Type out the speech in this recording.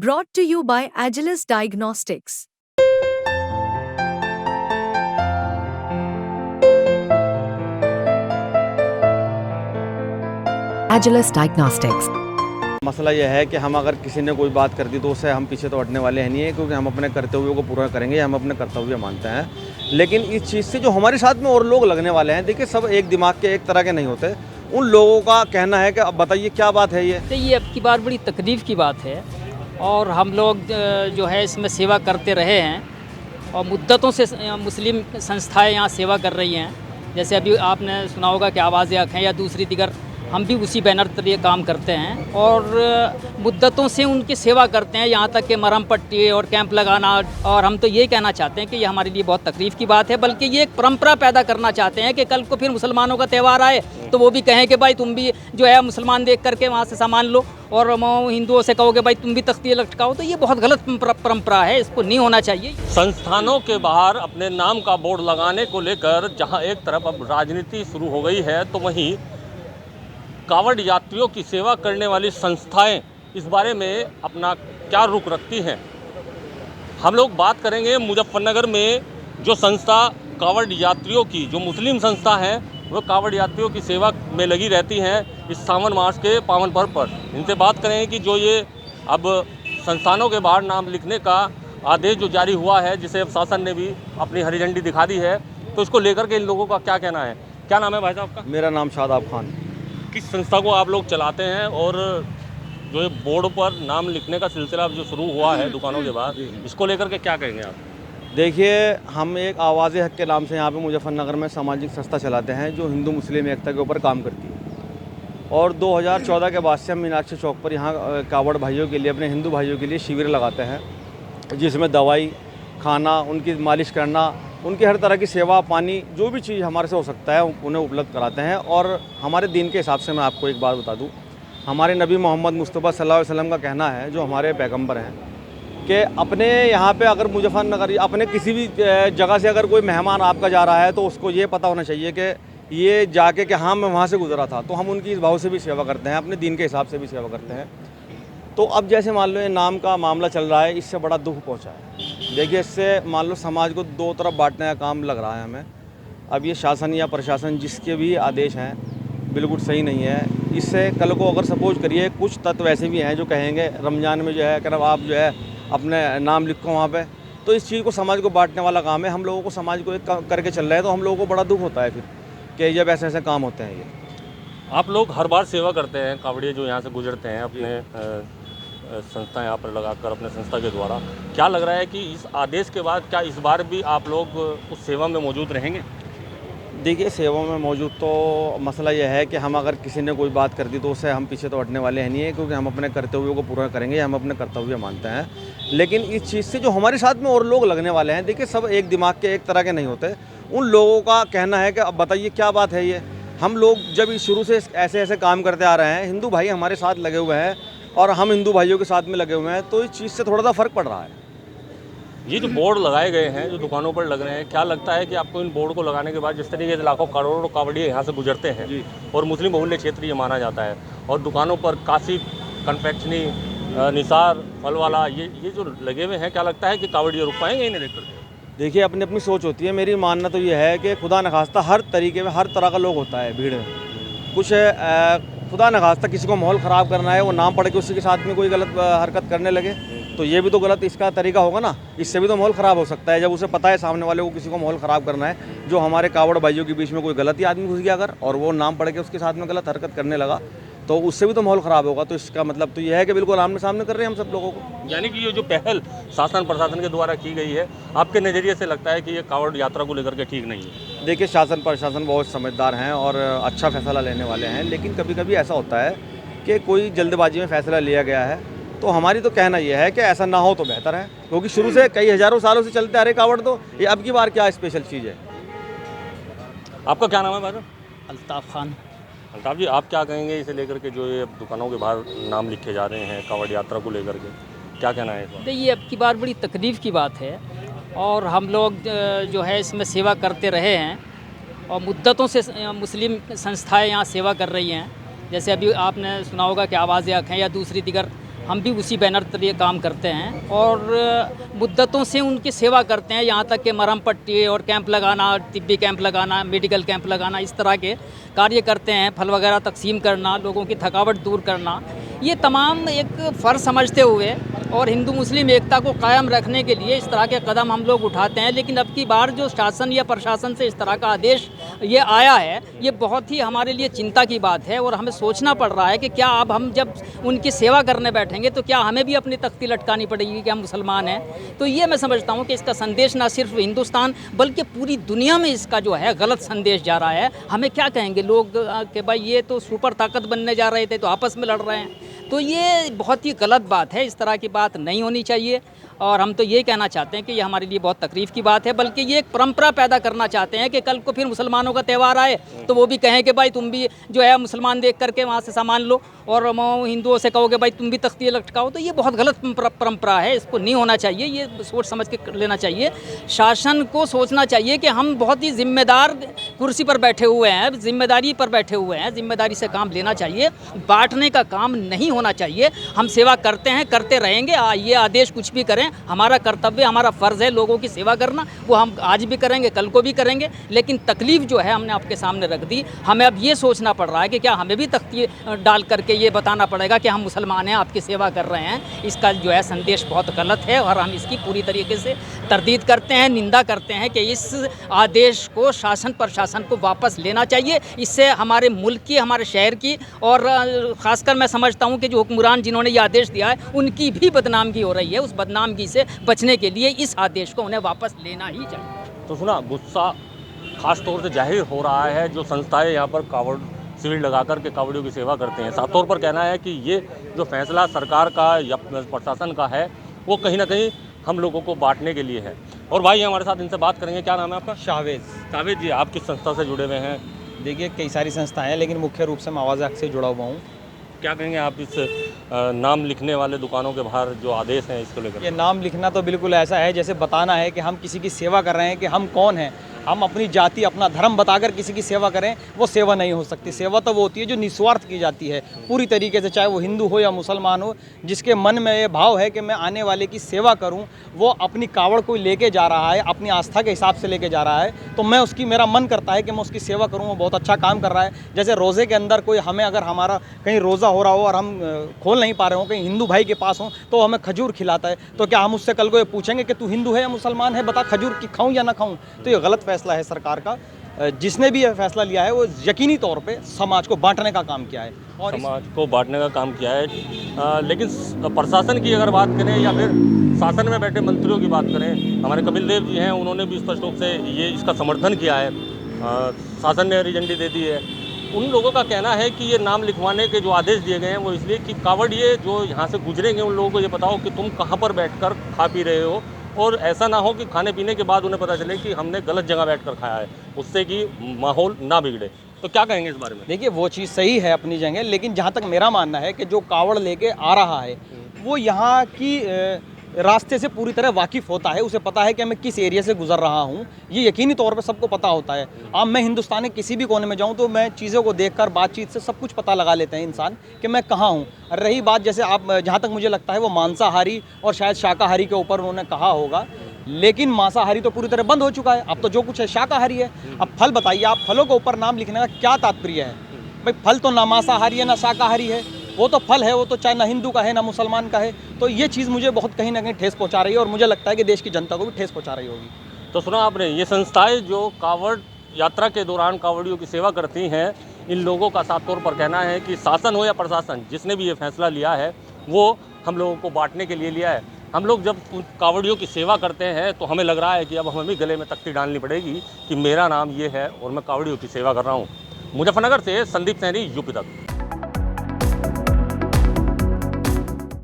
Brought to you by Agilus Diagnostics. Agilus Diagnostics. मसला यह है कि हम अगर किसी ने कोई बात कर दी तो उससे हम पीछे तो हटने वाले हैं नहीं है, क्योंकि हम अपने कर्तव्यों को पूरा करेंगे, हम अपने कर्तव्य मानते हैं। लेकिन इस चीज़ से जो हमारे साथ में और लोग लगने वाले हैं, देखिए सब एक दिमाग के एक तरह के नहीं होते। उन लोगों का कहना है कि अब बताइए क्या बात है ये। तो ये अब की बार बड़ी तकलीफ़ की बात है और हम लोग जो है इसमें सेवा करते रहे हैं और मुद्दतों से मुस्लिम संस्थाएं यहाँ सेवा कर रही हैं। जैसे अभी आपने सुना होगा कि आवाज़ हक हैं या दूसरी दिगर, हम भी उसी बैनर तले काम करते हैं और मुद्दतों से उनकी सेवा करते हैं, यहाँ तक कि मरहम पट्टी और कैंप लगाना। और हम तो ये कहना चाहते हैं कि ये हमारे लिए बहुत तकलीफ़ की बात है, बल्कि ये एक परंपरा पैदा करना चाहते हैं कि कल को फिर मुसलमानों का त्यौहार आए तो वो भी कहें कि भाई तुम भी जो है मुसलमान देख करके वहाँ से सामान लो, और हिंदुओं से कहो कि भाई तुम भी तख्तियाँ लटकाओ। तो ये बहुत गलत परंपरा है, इसको नहीं होना चाहिए। संस्थानों के बाहर अपने नाम का बोर्ड लगाने को लेकर जहां एक तरफ अब राजनीति शुरू हो गई है, तो वहीं कावड़ यात्रियों की सेवा करने वाली संस्थाएं इस बारे में अपना क्या रुख रखती हैं। हम लोग बात करेंगे मुजफ्फरनगर में जो संस्था कावड़ यात्रियों की, जो मुस्लिम संस्था है, वो कावड़ यात्रियों की सेवा में लगी रहती हैं इस सावन मास के पावन पर्व पर। इनसे बात करेंगे कि जो ये अब संस्थानों के बाहर नाम लिखने का आदेश जो जारी हुआ है, जिसे अब शासन ने भी अपनी हरी झंडी दिखा दी है, तो इसको लेकर के इन लोगों का क्या कहना है। क्या नाम है भाई साहब का? मेरा नाम शादाब खान। किस संस्था को आप लोग चलाते हैं और जो ये बोर्ड पर नाम लिखने का सिलसिला जो शुरू हुआ है दुकानों के बाद, इसको लेकर के क्या कहेंगे आप? देखिए, हम एक आवाज़ हक के नाम से यहाँ पे मुजफ्फरनगर में सामाजिक संस्था चलाते हैं जो हिंदू मुस्लिम एकता के ऊपर काम करती है। और 2014 के बाद से हम मीनाक्षी चौक पर यहाँ कावड़ भाइयों के लिए, अपने हिंदू भाइयों के लिए शिविर लगाते हैं, जिसमें दवाई, खाना, उनकी मालिश करना, उनकी हर तरह की सेवा, पानी, जो भी चीज़ हमारे से हो सकता है उन्हें उपलब्ध कराते हैं। और हमारे दीन के हिसाब से मैं आपको एक बात बता दूँ, हमारे नबी मोहम्मद मुस्तफ़ा सल्लल्लाहु अलैहि वसल्लम का कहना है, जो हमारे पैगंबर हैं, कि अपने यहाँ पे अगर मुजफ्फरनगर, अपने किसी भी जगह से अगर कोई मेहमान आपका जा रहा है तो उसको ये पता होना चाहिए कि ये जाके कि हाँ मैं वहाँ से गुजरा था। तो हम उनकी इस भाव से भी सेवा करते हैं, अपने दीन के हिसाब से भी सेवा करते हैं। तो अब जैसे मान लो ये नाम का मामला चल रहा है, इससे बड़ा दुख पहुंचा है। देखिए, इससे मान लो समाज को दो तरफ बांटने का काम लग रहा है हमें। अब ये शासन या प्रशासन जिसके भी आदेश हैं बिल्कुल सही नहीं है। इससे कल को अगर सपोज करिए कुछ तत्व ऐसे भी हैं जो कहेंगे रमज़ान में जो है कि आप जो है अपने नाम लिखो वहाँ पे, तो इस चीज़ को समाज को बांटने वाला काम है। हम लोगों को समाज को एक करके चल रहे हैं, तो हम लोगों को बड़ा दुख होता है फिर कि जब ऐसे ऐसे काम होते हैं। ये आप लोग हर बार सेवा करते हैं, कावड़िए जो यहाँ से गुजरते हैं अपने संस्था यहाँ पर लगाकर अपने संस्था के द्वारा, क्या लग रहा है कि इस आदेश के बाद क्या इस बार भी आप लोग उस सेवा में मौजूद रहेंगे? देखिए, सेवा में मौजूद तो मसला यह है कि हम अगर किसी ने कोई बात कर दी तो उससे हम पीछे तो हटने वाले हैं नहीं है, क्योंकि हम अपने कर्तव्यों को पूरा करेंगे, हम अपने कर्तव्य मानते हैं। लेकिन इस चीज़ से जो हमारे साथ में और लोग लगने वाले हैं, देखिए सब एक दिमाग के एक तरह के नहीं होते। उन लोगों का कहना है कि अब बताइए क्या बात है ये। हम लोग जब शुरू से ऐसे ऐसे काम करते आ रहे हैं, हिंदू भाई हमारे साथ लगे हुए हैं और हम हिंदू भाइयों के साथ में लगे हुए हैं, तो इस चीज़ से थोड़ा सा फ़र्क पड़ रहा है। ये जो बोर्ड लगाए गए हैं, जो दुकानों पर लग रहे हैं, क्या लगता है कि आपको इन बोर्ड को लगाने के बाद, जिस तरीके से लाखों करोड़ों कावड़िए यहाँ से गुजरते हैं और मुस्लिम बहुल्य क्षेत्र ये माना जाता है, और दुकानों पर कासिब, कन्फेक्शनी, निसार, फल वाला ये जो लगे हुए हैं, क्या लगता है कि कावड़िए रुक पाएंगे इन्हें देखकर? देखिए, अपनी अपनी सोच होती है। मेरी मानना तो ये है कि खुदा न खास्ता हर तरीके में हर तरह का लोग होता है भीड़ में। कुछ खुदा न खास्ता किसी को माहौल ख़राब करना है, वो नाम पढ़ के उसी के साथ में कोई गलत हरकत करने लगे, तो ये भी तो गलत इसका तरीका होगा ना। इससे भी तो माहौल ख़राब हो सकता है, जब उसे पता है सामने वाले को किसी को माहौल ख़राब करना है। जो हमारे कावड़ भाइयों के बीच में कोई गलत ही आदमी घुस गया अगर, और वो नाम पढ़ के उसके साथ में गलत हरकत करने लगा, तो उससे भी तो माहौल ख़राब होगा। तो इसका मतलब तो ये है कि बिल्कुल आमने सामने कर रहे हैं हम सब लोगों को। यानी कि ये जो पहल शासन प्रशासन के द्वारा की गई है, आपके नज़रिए से लगता है कि ये कावड़ यात्रा को लेकर के ठीक नहीं है? देखिए, शासन प्रशासन बहुत समझदार हैं और अच्छा फैसला लेने वाले हैं, लेकिन कभी कभी ऐसा होता है कि कोई जल्दबाजी में फ़ैसला लिया गया है। तो हमारी तो कहना यह है कि ऐसा ना हो तो बेहतर है, क्योंकि शुरू से कई हज़ारों सालों से चलते आ रहे कावड़, तो ये अब की बार क्या स्पेशल चीज़ है। आपका क्या नाम है भाई? अल्ताफ़ खान। अल्ताफ़ जी, आप क्या कहेंगे इसे लेकर के, जो ये दुकानों के बाहर नाम लिखे जा रहे हैं कावड़ यात्रा को लेकर के, क्या कहना है इस बार? तो ये अब की बार बड़ी तकलीफ़ की बात है और हम लोग जो है इसमें सेवा करते रहे हैं और मुद्दतों से मुस्लिम संस्थाएं यहाँ सेवा कर रही हैं। जैसे अभी आपने सुना होगा कि आवाज़ हक हैं या दूसरी दिगर, हम भी उसी बैनर तले काम करते हैं और मुद्दतों से उनकी सेवा करते हैं। यहाँ तक कि मरहम पट्टी और कैंप लगाना, तिब्बी कैंप लगाना, मेडिकल कैंप लगाना, इस तरह के कार्य करते हैं। फल वगैरह तकसीम करना, लोगों की थकावट दूर करना, ये तमाम एक फ़र्ज़ समझते हुए और हिंदू मुस्लिम एकता को कायम रखने के लिए इस तरह के कदम हम लोग उठाते हैं। लेकिन अब की बार जो शासन या प्रशासन से इस तरह का आदेश ये आया है, ये बहुत ही हमारे लिए चिंता की बात है और हमें सोचना पड़ रहा है कि क्या अब हम जब उनकी सेवा करने बैठेंगे तो क्या हमें भी अपनी तख्ती लटकानी पड़ेगी कि हम मुसलमान हैं। तो ये मैं समझता हूँ कि इसका संदेश ना सिर्फ हिंदुस्तान बल्कि पूरी दुनिया में इसका जो है गलत संदेश जा रहा है। हमें क्या कहेंगे लोग कि भाई ये तो सुपर ताकत बनने जा रहे थे तो आपस में लड़ रहे हैं। तो ये बहुत ही गलत बात है, इस तरह की बात नहीं होनी चाहिए। और हम तो ये कहना चाहते हैं कि ये हमारे लिए बहुत तकलीफ़ की बात है, बल्कि ये एक परंपरा पैदा करना चाहते हैं कि कल को फिर मुसलमानों का त्यौहार आए तो वो भी कहें कि भाई तुम भी जो है मुसलमान देख करके वहाँ से सामान लो और हिंदुओं से कहो कि भाई तुम भी तख्ती लटकाओ। तो ये बहुत गलत परंपरा है, इसको नहीं होना चाहिए, ये सोच समझ के लेना चाहिए। शासन को सोचना चाहिए कि हम बहुत ही जिम्मेदार कुर्सी पर बैठे हुए हैं, जिम्मेदारी पर बैठे हुए हैं, जिम्मेदारी से काम लेना चाहिए, बांटने का काम नहीं होना चाहिए। हम सेवा करते हैं, करते रहेंगे, ये आदेश कुछ भी करें, हमारा कर्तव्य, हमारा फ़र्ज़ है लोगों की सेवा करना, वो हम आज भी करेंगे, कल को भी करेंगे। लेकिन तकलीफ़ जो है हमने आपके सामने रख दी। हमें अब ये सोचना पड़ रहा है कि क्या हमें भी तख्ती डाल करके ये बताना पड़ेगा कि हम मुसलमान हैं, आपकी सेवा कर रहे हैं। इसका जो है संदेश बहुत गलत है और हम इसकी पूरी तरीके से तरदीद करते हैं, निंदा करते हैं कि इस आदेश को शासन प्रशासन को वापस लेना चाहिए। इससे हमारे मुल्क की, हमारे शहर की और ख़ासकर मैं समझता हूँ कि जो हुक्मरान जिन्होंने ये आदेश दिया है उनकी भी बदनामगी हो रही है। उस बदनामगी से बचने के लिए इस आदेश को उन्हें वापस लेना ही चाहिए। तो सुना, गुस्सा खास तौर से जाहिर हो रहा है जो संस्थाएं यहाँ पर कावड़ शिविर लगा कर के कावड़ियों की सेवा करते हैं। साफ तौर पर कहना है कि ये जो फैसला सरकार का या प्रशासन का है वो कहीं ना कहीं हम लोगों को बांटने के लिए है। और भाई हमारे साथ इनसे बात करेंगे। क्या नाम है आपका? शावेद जी, आप किस संस्था से जुड़े हुए हैं? देखिए, कई सारी संस्थाएं हैं लेकिन मुख्य रूप से मैं आवाज़ हक से जुड़ा हुआ हूँ। क्या कहेंगे आप इस नाम लिखने वाले दुकानों के बाहर जो आदेश हैं इसको लेकर? ये नाम लिखना तो बिल्कुल ऐसा है जैसे बताना है कि हम किसी की सेवा कर रहे हैं कि हम कौन हैं। हम अपनी जाति, अपना धर्म बताकर किसी की सेवा करें, वो सेवा नहीं हो सकती। सेवा तो वो होती है जो निस्वार्थ की जाती है पूरी तरीके से, चाहे वो हिंदू हो या मुसलमान हो। जिसके मन में ये भाव है कि मैं आने वाले की सेवा करूं, वो अपनी कावड़ को लेके जा रहा है, अपनी आस्था के हिसाब से लेके जा रहा है, तो मैं उसकी, मेरा मन करता है कि मैं उसकी सेवा करूं। वो बहुत अच्छा काम कर रहा है। जैसे रोज़े के अंदर कोई हमें, अगर हमारा कहीं रोज़ा हो रहा हो और हम खोल नहीं पा रहे हो, कहीं हिंदू भाई के पास हो, तो हमें खजूर खिलाता है। तो क्या हम उससे कल को ये पूछेंगे कि तू हिंदू है या मुसलमान है, बता खजूर की खाऊं या ना खाऊं? तो ये गलत फैसला है सरकार का। जिसने भी यह फैसला लिया है वो यकीनी तौर पे समाज को बांटने का काम किया है और समाज को बांटने का काम किया है। लेकिन प्रशासन की अगर बात करें या फिर शासन में बैठे मंत्रियों की बात करें, हमारे कपिल देव जी हैं, उन्होंने भी स्पष्ट रूप से ये इसका समर्थन किया है। शासन ने हरी झंडी दे दी है। उन लोगों का कहना है कि ये नाम लिखवाने के जो आदेश दिए गए हैं वो इसलिए कि कावड़िए जो यहाँ से गुजरेंगे उन लोगों को ये बताओ कि तुम कहाँ पर बैठकर खा पी रहे हो, और ऐसा ना हो कि खाने पीने के बाद उन्हें पता चले कि हमने गलत जगह बैठकर खाया है, उससे कि माहौल ना बिगड़े। तो क्या कहेंगे इस बारे में? देखिए, वो चीज़ सही है अपनी जगह, लेकिन जहाँ तक मेरा मानना है कि जो कावड़ लेके आ रहा है वो यहाँ की रास्ते से पूरी तरह वाकिफ़ होता है। उसे पता है कि मैं किस एरिया से गुजर रहा हूँ, ये यकीनी तौर पे सबको पता होता है। अब मैं हिंदुस्तान के किसी भी कोने में जाऊँ तो मैं चीज़ों को देखकर, बातचीत से सब कुछ पता लगा लेते हैं इंसान कि मैं कहाँ हूँ। रही बात, जैसे आप, जहाँ तक मुझे लगता है वो मांसाहारी और शायद शाकाहारी के ऊपर उन्होंने कहा होगा, लेकिन मांसाहारी तो पूरी तरह बंद हो चुका है। अब तो जो कुछ है शाकाहारी है। अब फल बताइए, आप फलों के ऊपर नाम लिखने का क्या तात्पर्य है? भाई फल तो ना मांसाहारी है ना शाकाहारी है, वो तो फल है, वो तो चाहे ना हिंदू का है ना मुसलमान का है। तो ये चीज़ मुझे बहुत कहीं ना कहीं ठेस पहुंचा रही है और मुझे लगता है कि देश की जनता को भी ठेस पहुंचा रही होगी। तो सुना आपने, ये संस्थाएं जो कावड़ यात्रा के दौरान कावड़ियों की सेवा करती हैं, इन लोगों का साफ तौर पर कहना है कि शासन हो या प्रशासन, जिसने भी ये फैसला लिया है वो हम लोगों को बांटने के लिए लिया है। हम लोग जब कावड़ियों की सेवा करते हैं तो हमें लग रहा है कि अब हमें भी गले में तख्ती डालनी पड़ेगी कि मेरा नाम ये है और मैं कावड़ियों की सेवा कर रहा हूँ। मुजफ्फरनगर से संदीप सैनी, यूपी तक।